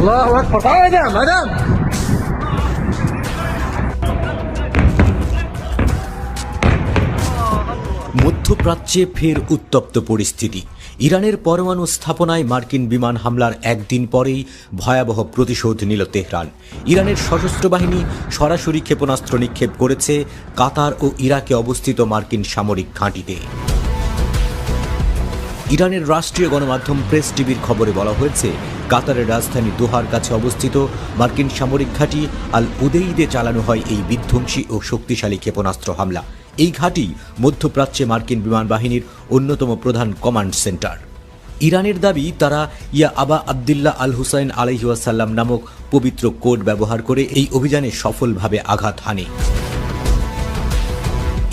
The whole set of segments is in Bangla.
আল্লাহু আকবার, ম্যাডাম ম্যাডাম। মধ্যপ্রাচ্যে ফের উত্তপ্ত পরিস্থিতি। ইরানের পরমাণু স্থাপনায় মার্কিন বিমান হামলার একদিন পরেই ভয়াবহ প্রতিশোধ নিল তেহরান। ইরানের সশস্ত্র বাহিনী সরাসরি ক্ষেপণাস্ত্র নিক্ষেপ করেছে কাতার ও ইরাকে অবস্থিত মার্কিন সামরিক ঘাঁটিতে। ইরানের রাষ্ট্রীয় গণমাধ্যম প্রেস টিভির খবরে বলা হয়েছে, কাতারের রাজধানী দোহার কাছে অবস্থিত মার্কিন সামরিক ঘাঁটি আল উদেইদে চালানো হয় এই বিধ্বংসী ও শক্তিশালী ক্ষেপণাস্ত্র হামলা। এই ঘাঁটি মধ্যপ্রাচ্যে মার্কিন বিমান বাহিনীর অন্যতম প্রধান কমান্ড সেন্টার। ইরানের দাবি, তারা ইয়া আবা আবদুল্লাহ আল হুসাইন আলাইহি ওয়াসাল্লাম নামক পবিত্র কোড ব্যবহার করে এই অভিযানে সফলভাবে আঘাত হানে।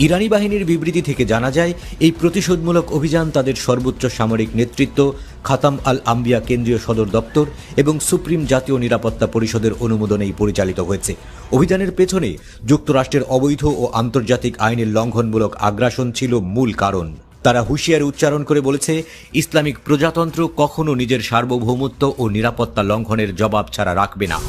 ইরানি বাহিনীর বিবৃতি থেকে জানা যায়, এই প্রতিশোধমূলক অভিযান তাদের সর্বোচ্চ সামরিক নেতৃত্ব, খাতাম আল আম্বিয়া কেন্দ্রীয় সদর দপ্তর এবং সুপ্রিম জাতীয় নিরাপত্তা পরিষদের অনুমোদনেই পরিচালিত হয়েছে। অভিযানের পেছনে যুক্তরাষ্ট্রের অবৈধ ও আন্তর্জাতিক আইনের লঙ্ঘনমূলক আগ্রাসন ছিল মূল কারণ। তারা হুঁশিয়ারি উচ্চারণ করে বলেছে, ইসলামিক প্রজাতন্ত্র কখনো নিজের সার্বভৌমত্ব ও নিরাপত্তা লঙ্ঘনের জবাব ছাড়া রাখবে না।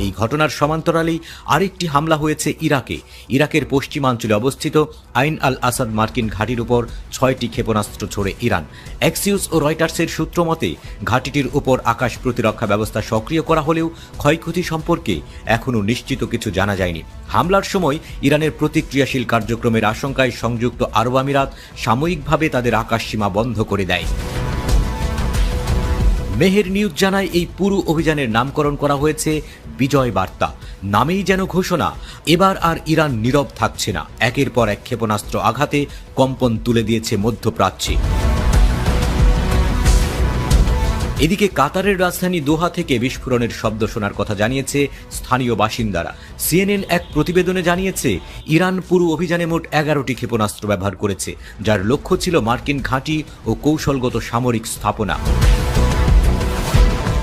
এই ঘটনার সমান্তরালেই আরেকটি হামলা হয়েছে ইরাকে। ইরাকের পশ্চিমাঞ্চলে অবস্থিত আইন আল আসাদ মার্কিন ঘাঁটির উপর 6টি ক্ষেপণাস্ত্র ছোড়ে ইরান। এক্সিউস ও রয়টার্সের সূত্র মতে, ঘাঁটিটির উপর আকাশ প্রতিরক্ষা ব্যবস্থা সক্রিয় করা হলেও ক্ষয়ক্ষতি সম্পর্কে এখনও নিশ্চিত কিছু জানা যায়নি। হামলার সময় ইরানের প্রতিক্রিয়াশীল কার্যক্রমের আশঙ্কায় সংযুক্ত আরব আমিরাত সাময়িকভাবে তাদের আকাশসীমা বন্ধ করে দেয়। মেহের নিউজ জানায়, এই পুরো অভিযানের নামকরণ করা হয়েছে বিজয় বার্তা। নামেই যেন ঘোষণা, এবার আর ইরান নীরব থাকছে না। একের পর এক ক্ষেপণাস্ত্র আঘাতে কম্পন তুলে দিয়েছে মধ্যপ্রাচ্যে। এদিকে কাতারের রাজধানী দোহা থেকে বিস্ফোরণের শব্দ শোনার কথা জানিয়েছে স্থানীয় বাসিন্দারা। সিএনএন এক প্রতিবেদনে জানিয়েছে, ইরান পুরো অভিযানে মোট 11টি ক্ষেপণাস্ত্র ব্যবহার করেছে, যার লক্ষ্য ছিল মার্কিন ঘাঁটি ও কৌশলগত সামরিক স্থাপনা।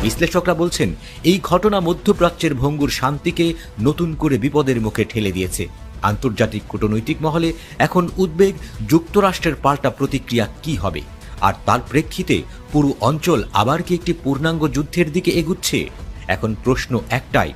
বিশ্লেষকরা বলছেন, এই ঘটনা মধ্যপ্রাচ্যের ভঙ্গুর শান্তিকে নতুন করে বিপদের মুখে ঠেলে দিয়েছে। আন্তর্জাতিক কূটনৈতিক মহলে এখন উদ্বেগ, যুক্তরাষ্ট্রের পাল্টা প্রতিক্রিয়া কি হবে, আর তার প্রেক্ষিতে পুরো অঞ্চল আবার কি একটি পূর্ণাঙ্গ যুদ্ধের দিকে এগুচ্ছে? এখন প্রশ্ন একটাই,